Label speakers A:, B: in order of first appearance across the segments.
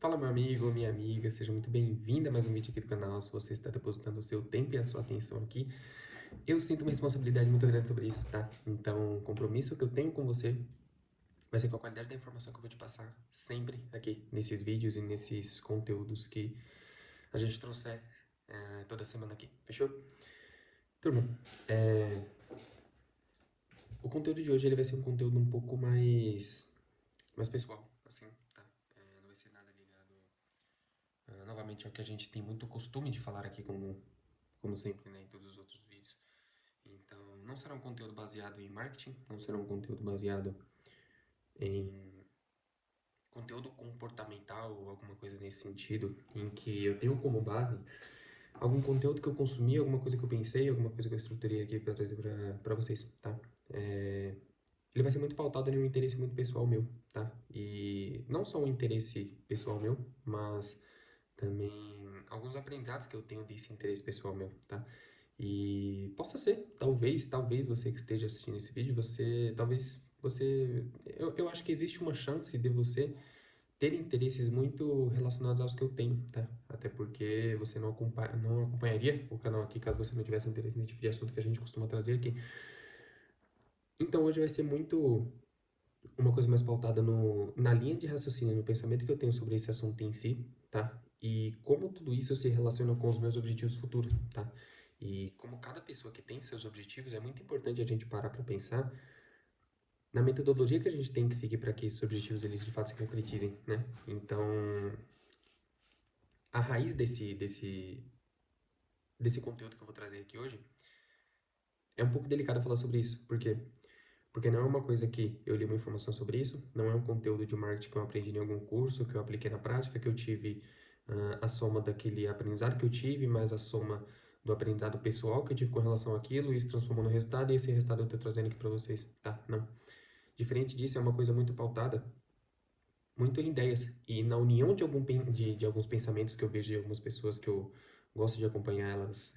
A: Fala meu amigo, minha amiga, seja muito bem-vinda a mais um vídeo aqui do canal. Se você está depositando o seu tempo e a sua atenção aqui, eu sinto uma responsabilidade muito grande sobre isso, tá? Então, o compromisso que eu tenho com você vai ser com a qualidade da informação que eu vou te passar sempre aqui nesses vídeos e nesses conteúdos que a gente trouxer toda semana aqui, fechou? Turma, o conteúdo de hoje ele vai ser um conteúdo um pouco mais pessoal, assim, tá? Não vai ser nada ligado novamente ao que a gente tem muito costume de falar aqui como sempre, né, em todos os outros vídeos. Então, não será um conteúdo baseado em marketing, não será um conteúdo baseado em conteúdo comportamental ou alguma coisa nesse sentido, em que eu tenho como base algum conteúdo que eu consumi, alguma coisa que eu pensei, alguma coisa que eu estruturei aqui para trazer para vocês, tá? Ele vai ser muito pautado em um interesse muito pessoal meu, tá? E não só um interesse pessoal meu, mas também alguns aprendizados que eu tenho desse interesse pessoal meu, tá? E possa ser, talvez você que esteja assistindo esse vídeo, eu acho que existe uma chance de você ter interesses muito relacionados aos que eu tenho, tá? Até porque você não acompanharia o canal aqui caso você não tivesse interesse nesse tipo de assunto que a gente costuma trazer aqui. Então hoje vai ser muito uma coisa mais pautada na linha de raciocínio, no pensamento que eu tenho sobre esse assunto em si, tá? E como tudo isso se relaciona com os meus objetivos futuros, tá? E como cada pessoa que tem seus objetivos, é muito importante a gente parar para pensar na metodologia que a gente tem que seguir para que esses objetivos eles de fato se concretizem, né? Então, a raiz desse conteúdo que eu vou trazer aqui hoje é um pouco delicado falar sobre isso. Por quê? Porque não é uma coisa que eu li uma informação sobre isso, não é um conteúdo de marketing que eu aprendi em algum curso, que eu apliquei na prática, que eu tive a soma daquele aprendizado que eu tive, mais a soma do aprendizado pessoal que eu tive com relação àquilo, e isso transformou no resultado, e esse resultado eu estou trazendo aqui para vocês, tá? Não. Diferente disso, é uma coisa muito pautada, muito em ideias, e na união de alguns pensamentos que eu vejo de algumas pessoas que eu gosto de acompanhar elas,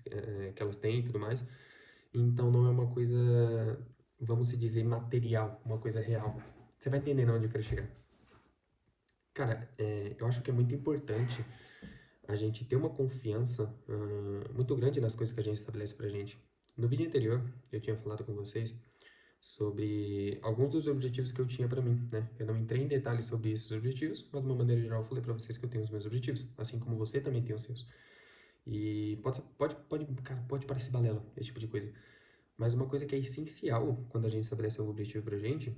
A: que elas têm e tudo mais. Então não é uma coisa, vamos se dizer, material, uma coisa real. Você vai entendendo onde eu quero chegar. Cara, eu acho que é muito importante a gente ter uma confiança muito grande nas coisas que a gente estabelece pra gente. No vídeo anterior, eu tinha falado com vocês sobre alguns dos objetivos que eu tinha pra mim, né? Eu não entrei em detalhes sobre esses objetivos, mas de uma maneira geral eu falei pra vocês que eu tenho os meus objetivos, assim como você também tem os seus. E cara, pode parecer balela, esse tipo de coisa. Mas uma coisa que é essencial quando a gente estabelece um objetivo pra gente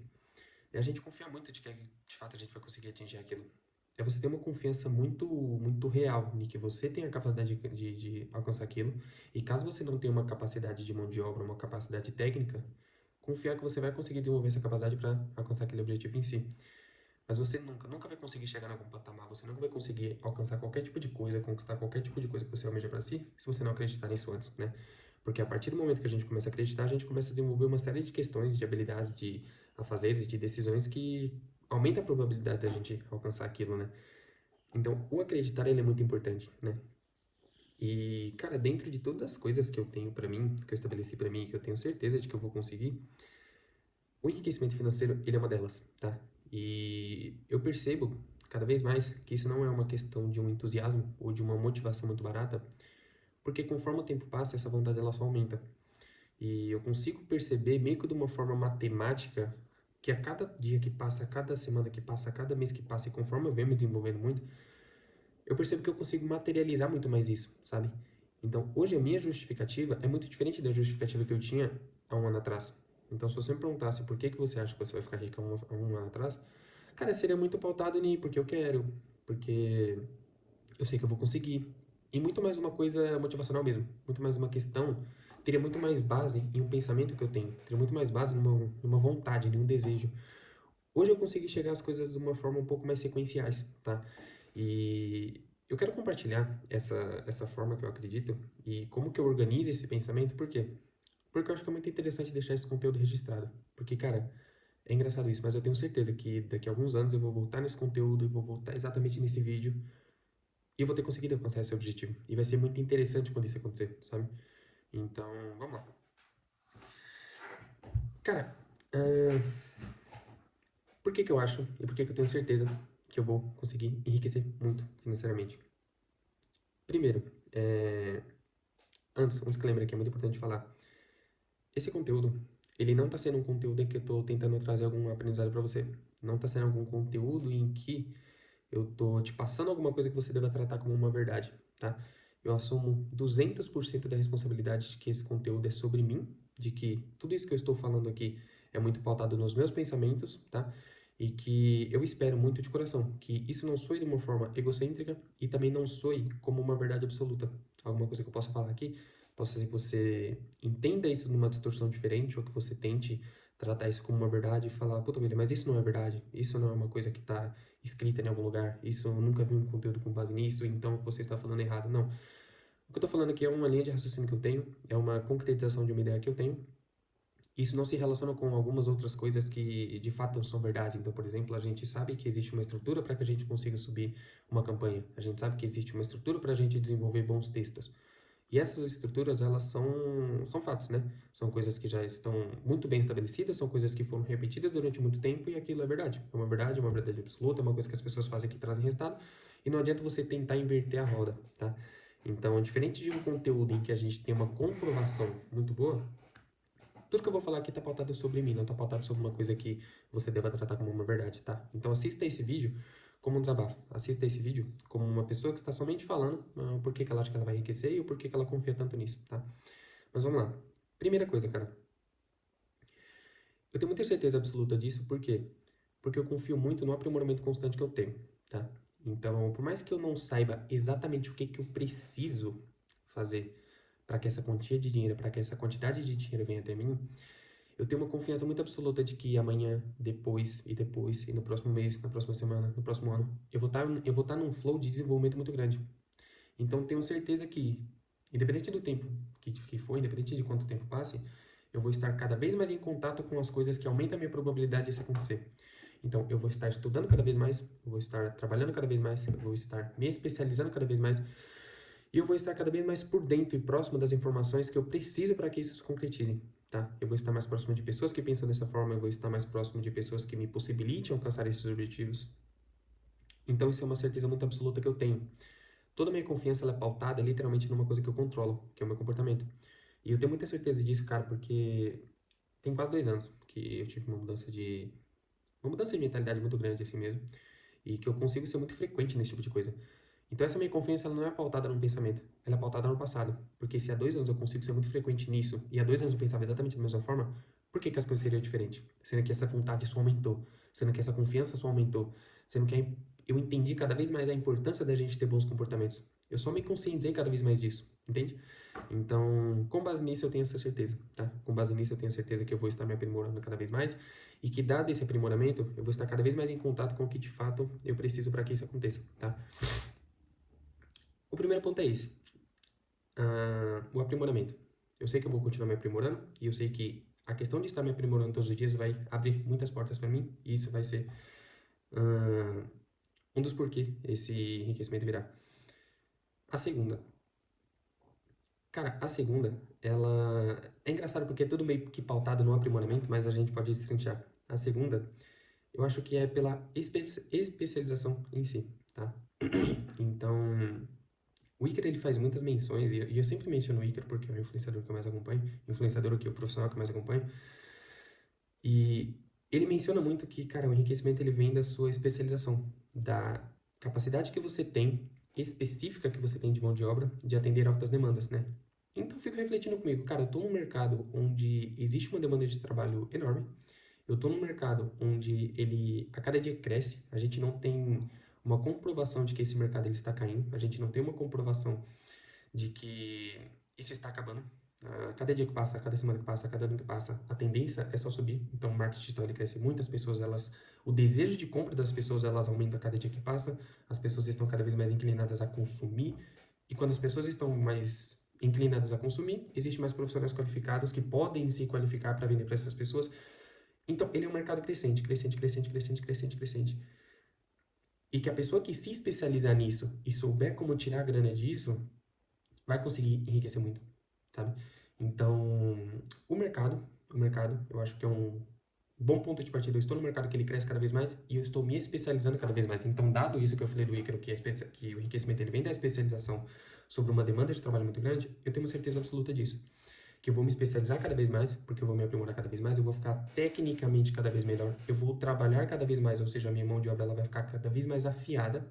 A: é a gente confiar muito de que de fato a gente vai conseguir atingir aquilo. É você ter uma confiança muito real em que você tem a capacidade de alcançar aquilo. E caso você não tenha uma capacidade de mão de obra, uma capacidade técnica, confiar que você vai conseguir desenvolver essa capacidade para alcançar aquele objetivo em si. Mas você nunca vai conseguir chegar em algum patamar, você nunca vai conseguir alcançar qualquer tipo de coisa, conquistar qualquer tipo de coisa que você almeja para si, se você não acreditar nisso antes, né? Porque a partir do momento que a gente começa a acreditar, a gente começa a desenvolver uma série de questões, de habilidades, de afazeres, de decisões que aumenta a probabilidade da gente alcançar aquilo, né? Então, o acreditar ele é muito importante, né? E, cara, dentro de todas as coisas que eu tenho para mim, que eu estabeleci para mim, que eu tenho certeza de que eu vou conseguir, o enriquecimento financeiro, ele é uma delas, tá? E eu percebo cada vez mais que isso não é uma questão de um entusiasmo ou de uma motivação muito barata, porque conforme o tempo passa, essa vontade ela só aumenta. E eu consigo perceber, meio que de uma forma matemática, que a cada dia que passa, a cada semana que passa, a cada mês que passa, e conforme eu venho me desenvolvendo muito, eu percebo que eu consigo materializar muito mais isso, sabe? Então, hoje a minha justificativa é muito diferente da justificativa que eu tinha há um ano atrás. Então, se você me perguntasse por que você acha que você vai ficar rico há um ano atrás, cara, seria muito pautado em porque eu quero, porque eu sei que eu vou conseguir. E muito mais uma coisa motivacional mesmo, muito mais uma questão, teria muito mais base em um pensamento que eu tenho, teria muito mais base numa vontade, em um desejo. Hoje eu consegui chegar às coisas de uma forma um pouco mais sequenciais, tá? E eu quero compartilhar essa forma que eu acredito e como que eu organizo esse pensamento, por quê? Porque eu acho que é muito interessante deixar esse conteúdo registrado. Porque, cara, é engraçado isso, mas eu tenho certeza que daqui a alguns anos eu vou voltar nesse conteúdo e vou voltar exatamente nesse vídeo e eu vou ter conseguido alcançar esse objetivo. E vai ser muito interessante quando isso acontecer, sabe? Então, vamos lá. Cara, por que que eu acho e por que que eu tenho certeza que eu vou conseguir enriquecer muito financeiramente. Primeiro, antes, um disclaimer aqui, é muito importante falar. Esse conteúdo, ele não está sendo um conteúdo em que eu estou tentando trazer algum aprendizado para você. Não está sendo algum conteúdo em que eu tô te passando alguma coisa que você deva tratar como uma verdade, tá? Eu assumo 200% da responsabilidade de que esse conteúdo é sobre mim, de que tudo isso que eu estou falando aqui é muito pautado nos meus pensamentos, tá? E que eu espero muito de coração que isso não soe de uma forma egocêntrica e também não soe como uma verdade absoluta. Alguma coisa que eu possa falar aqui, possa ser que você entenda isso numa distorção diferente ou que você tente tratar isso como uma verdade e falar, puta, William, mas isso não é verdade, isso não é uma coisa que está escrita em algum lugar, isso eu nunca vi um conteúdo com base nisso, então você está falando errado. Não. O que eu estou falando aqui é uma linha de raciocínio que eu tenho, é uma concretização de uma ideia que eu tenho. Isso não se relaciona com algumas outras coisas que de fato são verdades. Então, por exemplo, a gente sabe que existe uma estrutura para que a gente consiga subir uma campanha. A gente sabe que existe uma estrutura para a gente desenvolver bons textos. E essas estruturas, elas são fatos, né? São coisas que já estão muito bem estabelecidas, são coisas que foram repetidas durante muito tempo e aquilo é verdade. É uma verdade absoluta, é uma coisa que as pessoas fazem que trazem resultado e não adianta você tentar inverter a roda, tá? Então, diferente de um conteúdo em que a gente tem uma comprovação muito boa, tudo que eu vou falar aqui tá pautado sobre mim, não tá pautado sobre uma coisa que você deva tratar como uma verdade, tá? Então assista esse vídeo como um desabafo. Assista esse vídeo como uma pessoa que está somente falando por que ela acha que ela vai enriquecer e o porquê que ela confia tanto nisso, tá? Mas vamos lá. Primeira coisa, cara. Eu tenho muita certeza absoluta disso, por quê? Porque eu confio muito no aprimoramento constante que eu tenho, tá? Então, por mais que eu não saiba exatamente o que eu preciso fazer para que essa quantia de dinheiro, para que essa quantidade de dinheiro venha até mim, eu tenho uma confiança muito absoluta de que amanhã, depois, e no próximo mês, na próxima semana, no próximo ano, eu vou estar num flow de desenvolvimento muito grande. Então, tenho certeza que, independente do tempo que for, independente de quanto tempo passe, eu vou estar cada vez mais em contato com as coisas que aumentam a minha probabilidade disso acontecer. Então, eu vou estar estudando cada vez mais, eu vou estar trabalhando cada vez mais, eu vou estar me especializando cada vez mais, e eu vou estar cada vez mais por dentro e próximo das informações que eu preciso para que isso se concretize, tá? Eu vou estar mais próximo de pessoas que pensam dessa forma, eu vou estar mais próximo de pessoas que me possibilitem alcançar esses objetivos. Então, isso é uma certeza muito absoluta que eu tenho. Toda a minha confiança ela é pautada literalmente numa coisa que eu controlo, que é o meu comportamento. E eu tenho muita certeza disso, cara, porque tem quase 2 anos que eu tive uma mudança de mentalidade muito grande assim mesmo, e que eu consigo ser muito frequente nesse tipo de coisa. Então essa minha confiança ela não é pautada num pensamento, ela é pautada no passado. Porque se há 2 anos eu consigo ser muito frequente nisso, e há 2 anos eu pensava exatamente da mesma forma, por que as coisas seriam diferentes? Sendo que essa vontade só aumentou, sendo que essa confiança só aumentou, sendo que eu entendi cada vez mais a importância da gente ter bons comportamentos. Eu só me conscientizei cada vez mais disso, entende? Então, com base nisso eu tenho essa certeza, tá? Com base nisso eu tenho certeza que eu vou estar me aprimorando cada vez mais e que, dado esse aprimoramento, eu vou estar cada vez mais em contato com o que de fato eu preciso para que isso aconteça, tá? O primeiro ponto é esse, o aprimoramento. Eu sei que eu vou continuar me aprimorando e eu sei que a questão de estar me aprimorando todos os dias vai abrir muitas portas para mim e isso vai ser um dos porquê esse enriquecimento virá. A segunda. Cara, a segunda, ela é engraçado porque é tudo meio que pautado no aprimoramento, mas a gente pode destrinchar. A segunda, eu acho que é pela especialização em si, tá? Então, o Iker ele faz muitas menções, e eu sempre menciono o Iker porque é o influenciador que eu mais acompanho, influenciador que é o profissional que eu mais acompanho, e ele menciona muito que, cara, o enriquecimento ele vem da sua especialização, da capacidade que você tem, específica que você tem de mão de obra, de atender altas demandas, né? Então, eu fico refletindo comigo, cara, eu tô num mercado onde existe uma demanda de trabalho enorme, eu tô num mercado onde ele a cada dia cresce, a gente não tem uma comprovação de que esse mercado ele está caindo, a gente não tem uma comprovação de que isso está acabando. Cada dia que passa, cada semana que passa, cada ano que passa, a tendência é só subir. Então, o marketing digital ele cresce muito, as pessoas, o desejo de compra das pessoas, elas aumenta a cada dia que passa, as pessoas estão cada vez mais inclinadas a consumir, e quando as pessoas estão mais inclinadas a consumir, existe mais profissionais qualificados que podem se qualificar para vender para essas pessoas. Então, ele é um mercado crescente, crescente, crescente, crescente, crescente, crescente. E que a pessoa que se especializar nisso e souber como tirar a grana disso, vai conseguir enriquecer muito, sabe? Então, o mercado, eu acho que é bom ponto de partida, eu estou no mercado que ele cresce cada vez mais e eu estou me especializando cada vez mais. Então, dado isso que eu falei do Ícaro, que o enriquecimento ele vem da especialização sobre uma demanda de trabalho muito grande, eu tenho uma certeza absoluta disso. Que eu vou me especializar cada vez mais, porque eu vou me aprimorar cada vez mais, eu vou ficar tecnicamente cada vez melhor, eu vou trabalhar cada vez mais, ou seja, a minha mão de obra ela vai ficar cada vez mais afiada.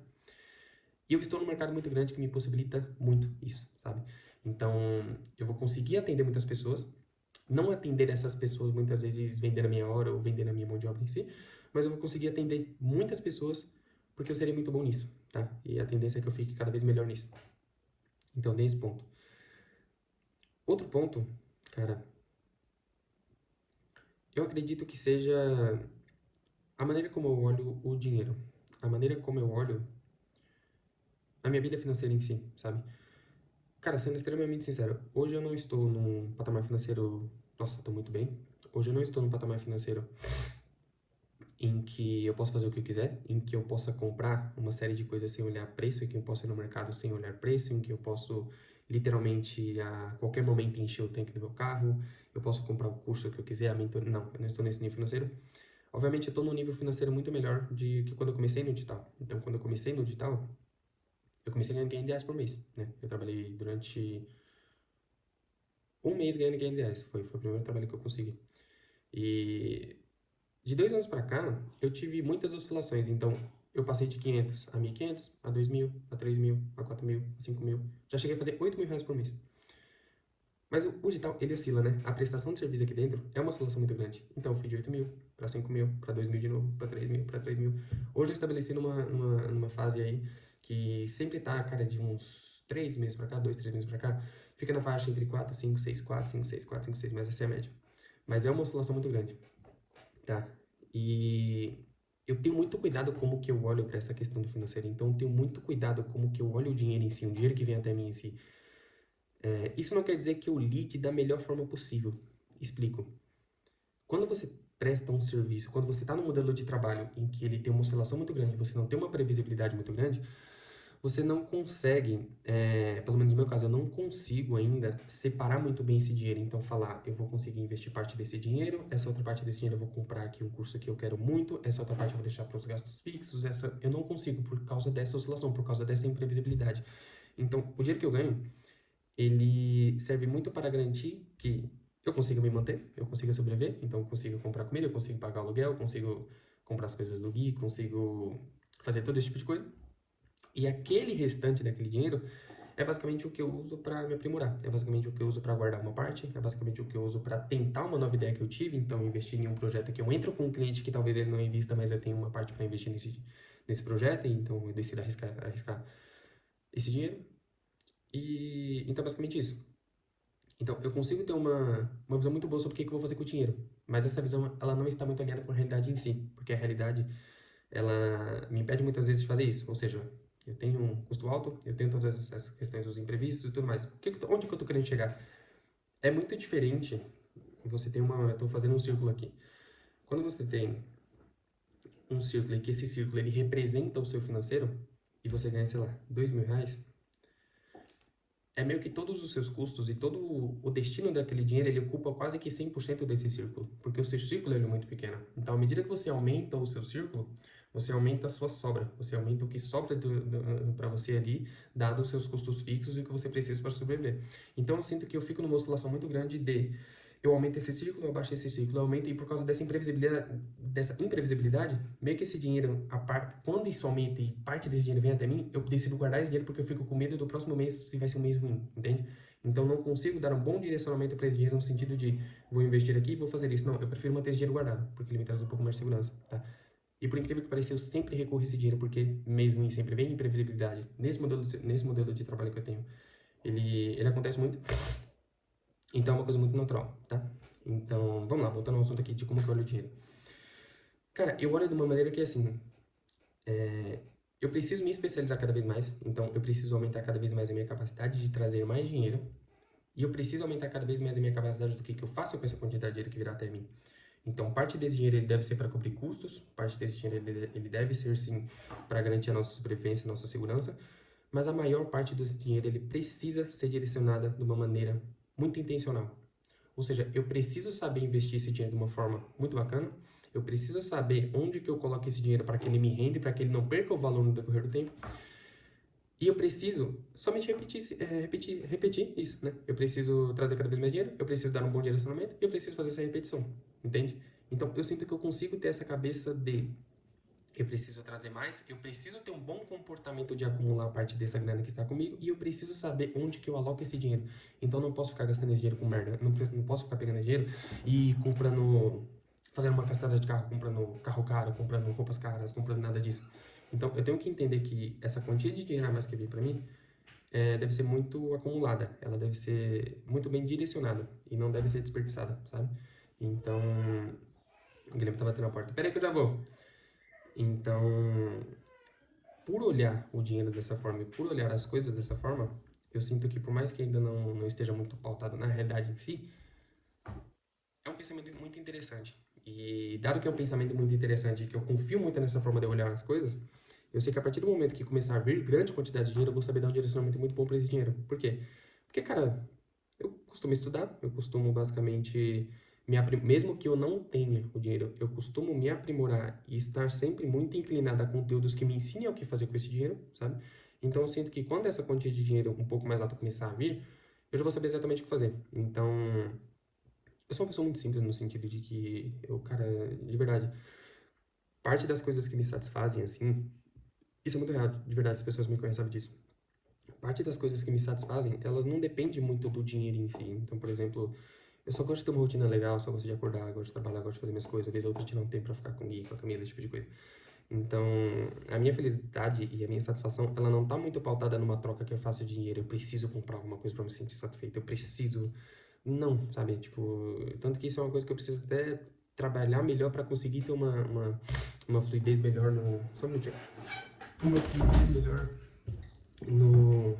A: E eu estou num mercado muito grande que me possibilita muito isso, sabe? Então, eu vou conseguir atender muitas pessoas, não atender essas pessoas muitas vezes vendendo a minha hora ou vendendo a minha mão de obra em si, mas eu vou conseguir atender muitas pessoas porque eu serei muito bom nisso, tá? E a tendência é que eu fique cada vez melhor nisso. Então, tem esse ponto. Outro ponto, cara, eu acredito que seja a maneira como eu olho o dinheiro, a maneira como eu olho a minha vida financeira em si, sabe? Cara, sendo extremamente sincero, hoje eu não estou num patamar financeiro, nossa, estou muito bem. Hoje eu não estou num patamar financeiro em que eu posso fazer o que eu quiser, em que eu possa comprar uma série de coisas sem olhar preço, em que eu posso ir no mercado sem olhar preço, em que eu posso literalmente a qualquer momento encher o tanque do meu carro, eu posso comprar o curso que eu quiser, a mentoria. Não, eu não estou nesse nível financeiro. Obviamente eu estou num nível financeiro muito melhor de que quando eu comecei no digital. Então, quando eu comecei no digital, eu comecei ganhando R$ 500 por mês, né? Eu trabalhei durante um mês ganhando R$ 500. Foi o primeiro trabalho que eu consegui. E de 2 anos pra cá, eu tive muitas oscilações. Então, eu passei de 500 a 1.500, a 2.000, a 3.000, a 4.000, a 5.000. Já cheguei a fazer R$ 8.000 por mês. Mas o digital, ele oscila, né? A prestação de serviço aqui dentro é uma oscilação muito grande. Então, eu fui de 8.000 para 5.000, para 2.000 de novo, para 3.000, para 3.000. Hoje eu estabeleci numa fase aí que sempre tá, cara, de uns 3 meses pra cá, 2, 3 meses pra cá, fica na faixa entre 4, 5, 6, 4, 5, 6, 4, 5, 6, mas essa é a média. Mas é uma oscilação muito grande, tá? E eu tenho muito cuidado como que eu olho para essa questão do financeiro. Então, eu tenho muito cuidado como que eu olho o dinheiro em si, o dinheiro que vem até mim em si. Isso não quer dizer que eu lide da melhor forma possível. Explico. Quando você presta um serviço, quando você está num modelo de trabalho em que ele tem uma oscilação muito grande, você não tem uma previsibilidade muito grande, você não consegue, pelo menos no meu caso, eu não consigo ainda separar muito bem esse dinheiro. Então, falar, eu vou conseguir investir parte desse dinheiro, essa outra parte desse dinheiro eu vou comprar aqui um curso que eu quero muito, essa outra parte eu vou deixar para os gastos fixos, essa eu não consigo por causa dessa oscilação, por causa dessa imprevisibilidade. Então, o dinheiro que eu ganho, ele serve muito para garantir que eu consiga me manter, eu consiga sobreviver, então eu consigo comprar comida, eu consigo pagar aluguel, eu consigo comprar as coisas do Gui, consigo fazer todo esse tipo de coisa. E aquele restante daquele dinheiro é basicamente o que eu uso para me aprimorar, é basicamente o que eu uso para guardar uma parte, é basicamente o que eu uso para tentar uma nova ideia que eu tive, então investir em um projeto que eu entro com um cliente que talvez ele não invista, mas eu tenho uma parte para investir nesse projeto, então eu decido arriscar esse dinheiro. E então basicamente isso. Então, eu consigo ter uma visão muito boa sobre o que eu vou fazer com o dinheiro, mas essa visão, ela não está muito alinhada com a realidade em si, porque a realidade, ela me impede muitas vezes de fazer isso, ou seja, eu tenho um custo alto, eu tenho todas essas questões dos imprevistos e tudo mais. Onde que eu estou querendo chegar? É muito diferente você tem eu estou fazendo um círculo aqui. Quando você tem um círculo e que esse círculo ele representa o seu financeiro, e você ganha, sei lá, R$ 2.000, é meio que todos os seus custos e todo o destino daquele dinheiro, ele ocupa quase que 100% desse círculo, porque o seu círculo ele é muito pequeno. Então, à medida que você aumenta o seu círculo, você aumenta a sua sobra, você aumenta o que sobra para você ali, dado os seus custos fixos e o que você precisa para sobreviver. Então, eu sinto que eu fico numa oscilação muito grande de eu aumento esse círculo, eu abaixo esse círculo, eu aumento, e por causa dessa imprevisibilidade, meio que esse dinheiro, quando isso aumenta e parte desse dinheiro vem até mim, eu decido guardar esse dinheiro porque eu fico com medo do próximo mês se vai ser um mês ruim, entende? Então não consigo dar um bom direcionamento para esse dinheiro no sentido de vou investir aqui, vou fazer isso. Não, eu prefiro manter esse dinheiro guardado, porque ele me traz um pouco mais de segurança, tá? E por incrível que pareça, eu sempre recorro a esse dinheiro porque mês ruim sempre vem imprevisibilidade. Nesse modelo de trabalho que eu tenho, ele acontece muito. Então é uma coisa muito natural, tá? Então, vamos lá, voltando ao assunto aqui de como que eu olho o dinheiro. Cara, eu olho de uma maneira que, assim, eu preciso me especializar cada vez mais, então eu preciso aumentar cada vez mais a minha capacidade de trazer mais dinheiro, e eu preciso aumentar cada vez mais a minha capacidade do que eu faço com essa quantidade de dinheiro que virá até mim. Então, parte desse dinheiro ele deve ser para cobrir custos, parte desse dinheiro ele deve ser, sim, para garantir a nossa sobrevivência, a nossa segurança, mas a maior parte desse dinheiro ele precisa ser direcionada de uma maneira muito intencional. Ou seja, eu preciso saber investir esse dinheiro de uma forma muito bacana, Eu preciso saber onde que eu coloco esse dinheiro para que ele me renda, para que ele não perca o valor no decorrer do tempo. E eu preciso somente repetir isso, né? Eu preciso trazer cada vez mais dinheiro, eu preciso dar um bom direcionamento e eu preciso fazer essa repetição, entende? Então, eu sinto que eu consigo ter essa cabeça de eu preciso trazer mais, eu preciso ter um bom comportamento de acumular parte dessa grana que está comigo e eu preciso saber onde que eu aloco esse dinheiro. Então, eu não posso ficar gastando esse dinheiro com merda, não posso ficar pegando esse dinheiro e comprando, fazendo uma castada de carro, comprando carro caro, comprando roupas caras, comprando nada disso. Então, eu tenho que entender que essa quantia de dinheiro a mais que vem para mim deve ser muito acumulada, ela deve ser muito bem direcionada e não deve ser desperdiçada, sabe? Então, o Guilherme tá batendo na porta. Pera aí que eu já vou. Então, por olhar o dinheiro dessa forma e por olhar as coisas dessa forma, eu sinto que por mais que ainda não esteja muito pautado na realidade em si, é um pensamento muito interessante. E dado que é um pensamento muito interessante e que eu confio muito nessa forma de olhar as coisas, eu sei que a partir do momento que começar a vir grande quantidade de dinheiro, eu vou saber dar um direcionamento muito bom para esse dinheiro. Por quê? Porque, cara, eu costumo estudar, eu costumo basicamente, mesmo que eu não tenha o dinheiro, eu costumo me aprimorar e estar sempre muito inclinado a conteúdos que me ensinem o que fazer com esse dinheiro, sabe? Então eu sinto que quando essa quantia de dinheiro um pouco mais alta começar a vir, eu já vou saber exatamente o que fazer. Então, eu sou uma pessoa muito simples no sentido de que eu, cara, de verdade, parte das coisas que me satisfazem, assim, isso é muito real, de verdade, as pessoas me conhecem sabem disso. Parte das coisas que me satisfazem, elas não dependem muito do dinheiro em si. Então, por exemplo, eu só gosto de ter uma rotina legal, só gosto de acordar, gosto de trabalhar, gosto de fazer minhas coisas. Às vezes, outra tirar um tempo pra ficar com o Gui, com a Camila, esse tipo de coisa. Então, a minha felicidade e a minha satisfação, ela não tá muito pautada numa troca que eu faço de dinheiro. Eu preciso comprar alguma coisa pra me sentir satisfeito. Eu preciso... Não, sabe? Tipo, tanto que isso é uma coisa que eu preciso até trabalhar melhor pra conseguir ter uma fluidez melhor no... Só um minutinho. Uma fluidez melhor no...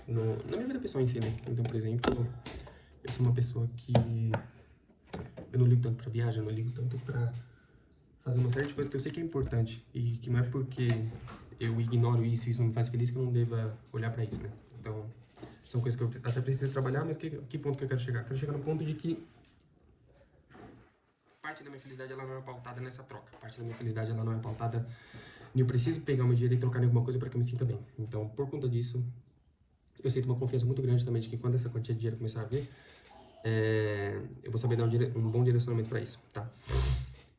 A: na minha vida pessoal em si, né? Então, por exemplo, eu sou uma pessoa que eu não ligo tanto pra viagem, eu não ligo tanto pra fazer uma série de coisas que eu sei que é importante e que não é porque eu ignoro isso e isso não me faz feliz que eu não deva olhar pra isso, né? Então, são coisas que eu até preciso trabalhar, mas que ponto que eu quero chegar? Eu quero chegar no ponto de que parte da minha felicidade ela não é pautada nessa troca, parte da minha felicidade ela não é pautada em eu preciso pegar o meu dinheiro e trocar em alguma coisa para que eu me sinta bem. Então, por conta disso, eu sinto uma confiança muito grande também de que quando essa quantia de dinheiro começar a vir, eu vou saber dar um bom direcionamento para isso, tá?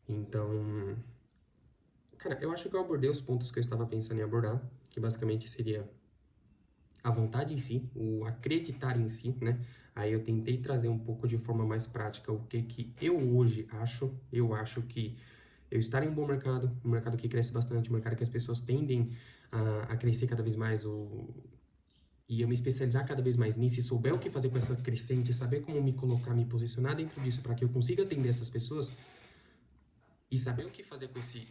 A: Então, cara, eu acho que eu abordei os pontos que eu estava pensando em abordar, que basicamente seria a vontade em si, o acreditar em si, né? Aí eu tentei trazer um pouco de forma mais prática o que eu hoje acho. Eu acho que eu estar em um bom mercado, um mercado que cresce bastante, um mercado que as pessoas tendem a crescer cada vez mais, e eu me especializar cada vez mais nisso e souber o que fazer com essa crescente, saber como me colocar, me posicionar dentro disso para que eu consiga atender essas pessoas e saber o que fazer com esse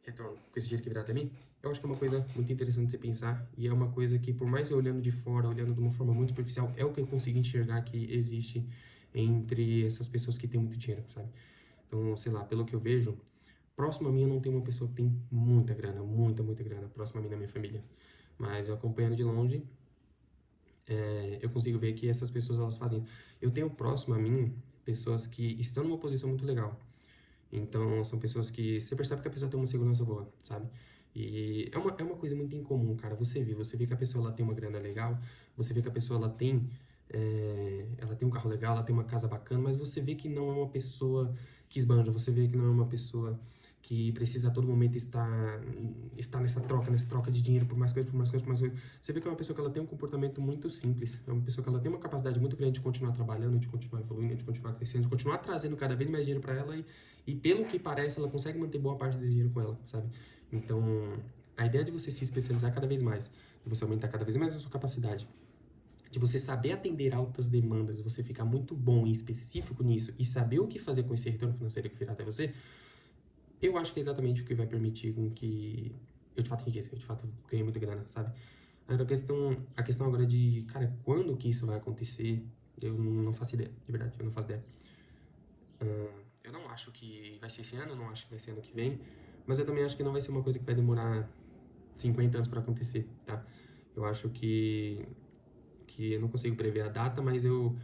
A: retorno, com esse dinheiro que virá até mim, eu acho que é uma coisa muito interessante de se pensar e é uma coisa que, por mais eu olhando de fora, olhando de uma forma muito superficial, é o que eu consigo enxergar que existe entre essas pessoas que têm muito dinheiro, sabe? Então, sei lá, pelo que eu vejo, próximo a mim eu não tenho uma pessoa que tem muita grana, muita grana, próximo a mim na minha família. Mas eu acompanhando de longe, eu consigo ver que essas pessoas elas fazem. Eu tenho próximo a mim pessoas que estão numa posição muito legal. Então, são pessoas que você percebe que a pessoa tem uma segurança boa, sabe? E é uma coisa muito incomum, cara. Você vê que a pessoa ela tem uma grana legal, você vê que a pessoa ela tem um carro legal, ela tem uma casa bacana, mas você vê que não é uma pessoa que esbanja, você vê que não é uma pessoa que precisa a todo momento estar nessa troca de dinheiro por mais coisas, por mais coisas, por mais coisas. Você vê que é uma pessoa que ela tem um comportamento muito simples, é uma pessoa que ela tem uma capacidade muito grande de continuar trabalhando, de continuar evoluindo, de continuar crescendo, de continuar trazendo cada vez mais dinheiro para ela e pelo que parece, ela consegue manter boa parte desse dinheiro com ela, sabe? Então, a ideia de você se especializar cada vez mais, de você aumentar cada vez mais a sua capacidade, de você saber atender altas demandas, você ficar muito bom e específico nisso e saber o que fazer com esse retorno financeiro que virá até você, eu acho que é exatamente o que vai permitir com que eu de fato enriqueça, eu de fato ganhe muita grana, sabe? Agora a questão agora de, cara, quando que isso vai acontecer, eu não faço ideia, de verdade, eu não faço ideia. Eu não acho que vai ser esse ano, eu não acho que vai ser ano que vem, mas eu também acho que não vai ser uma coisa que vai demorar 50 anos para acontecer, tá? Eu acho que eu não consigo prever a data, mas eu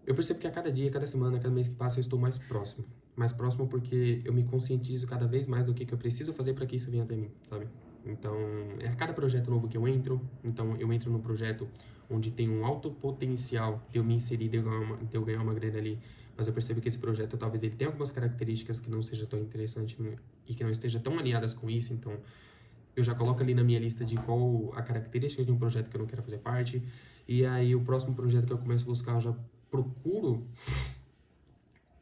A: percebo que a cada dia, cada semana, cada mês que passa, eu estou mais próximo. mais próximo porque eu me conscientizo cada vez mais do que eu preciso fazer para que isso venha até mim, sabe? Então, é a cada projeto novo que eu entro, então eu entro num projeto onde tem um alto potencial de eu me inserir, de eu ganhar uma grana ali, mas eu percebo que esse projeto talvez ele tenha algumas características que não seja tão interessante e que não esteja tão alinhadas com isso, então eu já coloco ali na minha lista de qual a característica de um projeto que eu não quero fazer parte, e aí o próximo projeto que eu começo a buscar, eu já procuro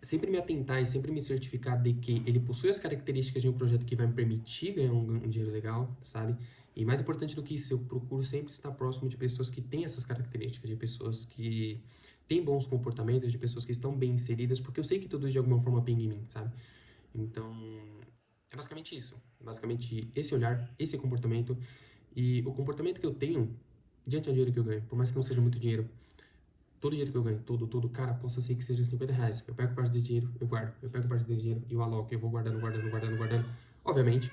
A: sempre me atentar e sempre me certificar de que ele possui as características de um projeto que vai me permitir ganhar um dinheiro legal, sabe? E mais importante do que isso, eu procuro sempre estar próximo de pessoas que têm essas características, de pessoas que têm bons comportamentos, de pessoas que estão bem inseridas, porque eu sei que tudo de alguma forma pinga em mim, sabe? Então, é basicamente isso. Basicamente esse olhar, esse comportamento e o comportamento que eu tenho diante do dinheiro que eu ganho, por mais que não seja muito dinheiro, todo dinheiro que eu ganho, todo, cara, possa ser que seja R$ 50. Eu pego parte desse dinheiro, eu guardo. Eu pego parte desse dinheiro e eu aloco. Eu vou guardando. Obviamente,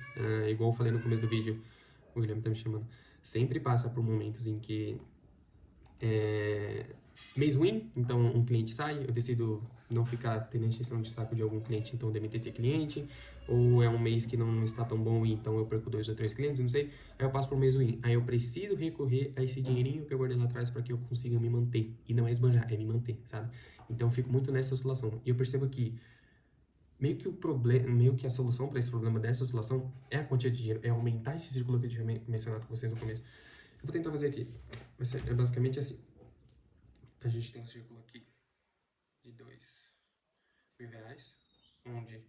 A: igual eu falei no começo do vídeo, o Guilherme tá me chamando. Sempre passa por momentos em que mês ruim, então um cliente sai, eu decido não ficar tendo encheção de saco de algum cliente, então demitir esse cliente, ou é um mês que não está tão bom, então eu perco 2 ou 3 clientes, não sei, aí eu passo por um mês ruim, aí eu preciso recorrer a esse dinheirinho que eu guardei lá atrás para que eu consiga me manter, e não é esbanjar, é me manter, sabe? Então eu fico muito nessa oscilação, e eu percebo que meio que o problema, meio que a solução para esse problema dessa oscilação é a quantia de dinheiro, é aumentar esse círculo que eu tinha mencionado com vocês no começo. Eu vou tentar fazer aqui, é basicamente assim. A gente tem um círculo aqui de R$ 2.000, onde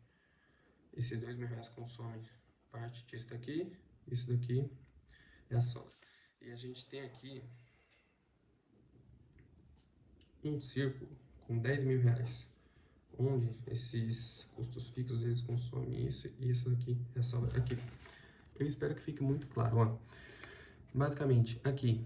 A: esses R$ 2.000 consomem parte disso daqui, isso daqui é a sobra. E a gente tem aqui um círculo com R$ 10.000, onde esses custos fixos eles consomem isso e isso daqui é a sobra aqui. Eu espero que fique muito claro, ó. Basicamente, aqui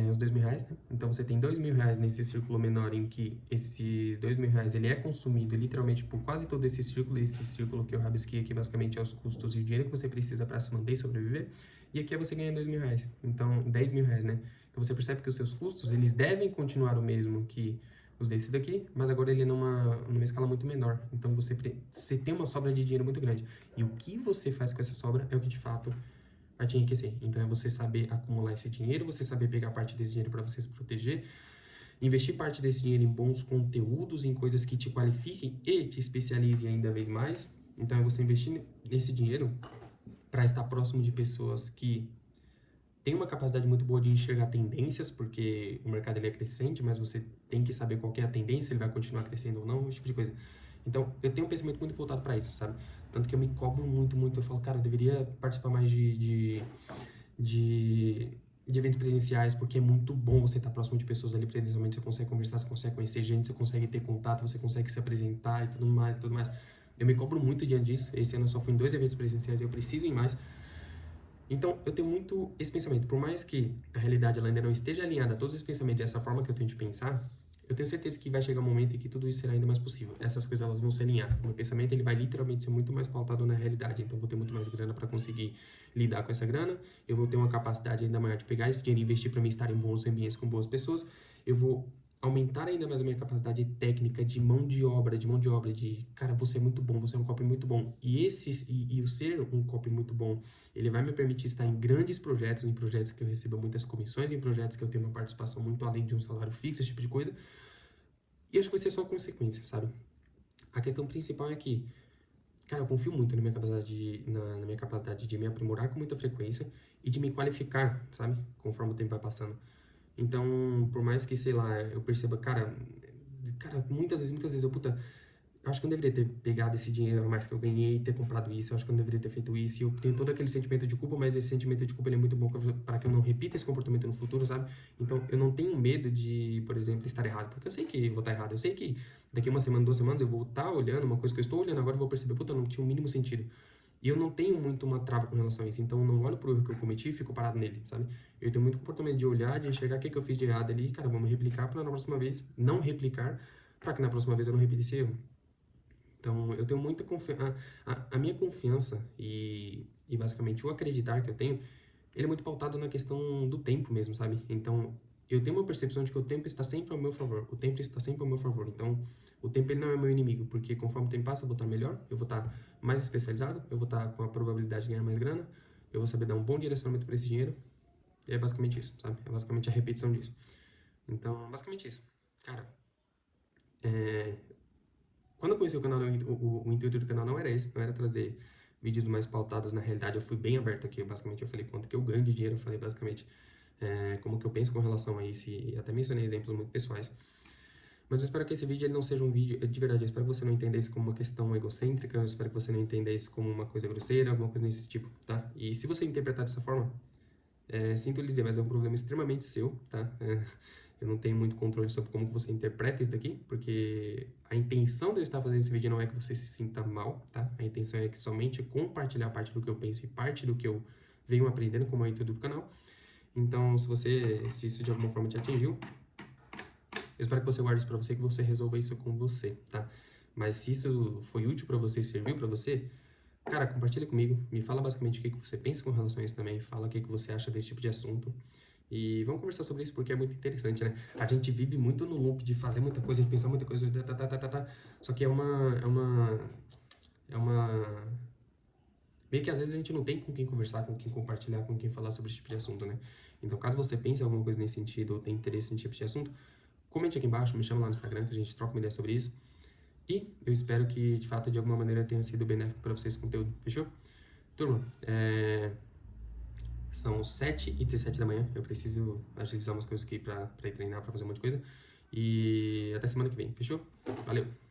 A: os R$ 2.000, né? Então você tem R$ 2.000 nesse círculo menor em que esses R$ 2.000 ele é consumido literalmente por quase todo esse círculo que eu rabisquei aqui basicamente é os custos e o dinheiro que você precisa para se manter e sobreviver. E aqui você ganha R$ 2.000, então R$ 10.000, né? Então você percebe que os seus custos eles devem continuar o mesmo que os desse daqui, mas agora ele é numa escala muito menor. Então você tem uma sobra de dinheiro muito grande. E o que você faz com essa sobra é o que de fato vai te enriquecer. Então é você saber acumular esse dinheiro, você saber pegar parte desse dinheiro para você se proteger, investir parte desse dinheiro em bons conteúdos, em coisas que te qualifiquem e te especializem ainda vez mais. Então é você investir nesse dinheiro para estar próximo de pessoas que têm uma capacidade muito boa de enxergar tendências, porque o mercado ele é crescente, mas você tem que saber qual que é a tendência, ele vai continuar crescendo ou não, esse tipo de coisa. Então, eu tenho um pensamento muito voltado para isso, sabe? Tanto que eu me cobro muito, muito. Eu falo, cara, eu deveria participar mais de, de eventos presenciais, porque é muito bom você estar próximo de pessoas ali presencialmente. Você consegue conversar, você consegue conhecer gente, você consegue ter contato, você consegue se apresentar e tudo mais, tudo mais. Eu me cobro muito diante disso. Esse ano eu só fui em 2 eventos presenciais e eu preciso ir mais. Então, eu tenho muito esse pensamento. Por mais que a realidade ela ainda não esteja alinhada a todos esses pensamentos dessa forma que eu tenho de pensar, eu tenho certeza que vai chegar um momento em que tudo isso será ainda mais possível. Essas coisas elas vão se alinhar. O meu pensamento ele vai literalmente ser muito mais pautado na realidade. Então, eu vou ter muito mais grana para conseguir lidar com essa grana. Eu vou ter uma capacidade ainda maior de pegar esse dinheiro e investir para mim estar em bons ambientes com boas pessoas. Eu vou aumentar ainda mais a minha capacidade técnica de mão de obra, cara, você é muito bom, você é um copy muito bom. E o ser um copy muito bom ele vai me permitir estar em grandes projetos, em projetos que eu recebo muitas comissões, em projetos que eu tenho uma participação muito além de um salário fixo, esse tipo de coisa. E acho que vai ser só consequência, sabe? A questão principal é que, cara, eu confio muito na minha capacidade de me aprimorar com muita frequência e de me qualificar, sabe? Conforme o tempo vai passando. Então, por mais que, sei lá, eu perceba, cara, muitas vezes eu, puta, eu acho que eu não deveria ter pegado esse dinheiro a mais que eu ganhei e ter comprado isso. Eu acho que eu não deveria ter feito isso. E eu tenho todo aquele sentimento de culpa, mas esse sentimento de culpa ele é muito bom para que eu não repita esse comportamento no futuro, sabe? Então, eu não tenho medo de, por exemplo, estar errado. Porque eu sei que eu vou estar errado. Eu sei que daqui uma semana, 2 semanas, eu vou estar olhando uma coisa que eu estou olhando agora e vou perceber, puta, não tinha o mínimo sentido. E eu não tenho muito uma trava com relação a isso. Então, eu não olho pro erro que eu cometi e fico parado nele, sabe? Eu tenho muito comportamento de olhar, de enxergar o que eu fiz de errado ali. Cara, vamos replicar para na próxima vez não replicar, para que na próxima vez eu não repita esse erro. Então, eu tenho muita confiança. A minha confiança e basicamente o acreditar que eu tenho, ele é muito pautado na questão do tempo mesmo, sabe? Então, eu tenho uma percepção de que o tempo está sempre ao meu favor. O tempo está sempre ao meu favor. Então, o tempo ele não é meu inimigo, porque conforme o tempo passa, eu vou estar melhor, eu vou estar mais especializado, eu vou estar com a probabilidade de ganhar mais grana, eu vou saber dar um bom direcionamento para esse dinheiro. E é basicamente isso, sabe? É basicamente a repetição disso. Então, basicamente isso. Cara, quando eu conheci o canal, o intuito do canal não era esse, não era trazer vídeos mais pautados na realidade. Eu fui bem aberto aqui, basicamente eu falei quanto que eu ganho de dinheiro, eu falei basicamente como que eu penso com relação a isso e até mencionei exemplos muito pessoais. Mas eu espero que esse vídeo ele não seja um vídeo, de verdade, eu espero que você não entenda isso como uma questão egocêntrica, eu espero que você não entenda isso como uma coisa grosseira, alguma coisa desse tipo, tá? E se você interpretar dessa forma, sinto lhe dizer, mas é um problema extremamente seu, tá? Eu não tenho muito controle sobre como que você interpreta isso daqui, porque a intenção de eu estar fazendo esse vídeo não é que você se sinta mal, tá? A intenção é que somente compartilhar parte do que eu penso e parte do que eu venho aprendendo como é o intuito do canal. Então, se isso de alguma forma te atingiu, eu espero que você guarde isso pra você e que você resolva isso com você, tá? Mas se isso foi útil pra você, serviu pra você, cara, compartilha comigo, me fala basicamente o que você pensa com relação a isso também, fala o que você acha desse tipo de assunto. E vamos conversar sobre isso porque é muito interessante, né? A gente vive muito no loop de fazer muita coisa, de pensar muita coisa, só que é uma... Meio que às vezes a gente não tem com quem conversar, com quem compartilhar, com quem falar sobre esse tipo de assunto, né? Então, caso você pense em alguma coisa nesse sentido ou tenha interesse nesse tipo de assunto, comente aqui embaixo, me chama lá no Instagram que a gente troca uma ideia sobre isso. E eu espero que, de fato, de alguma maneira tenha sido benéfico para vocês esse conteúdo, fechou? Turma, são 7h17 da manhã, eu preciso agilizar umas coisas aqui pra ir treinar, pra fazer um monte de coisa. E até semana que vem, fechou? Valeu!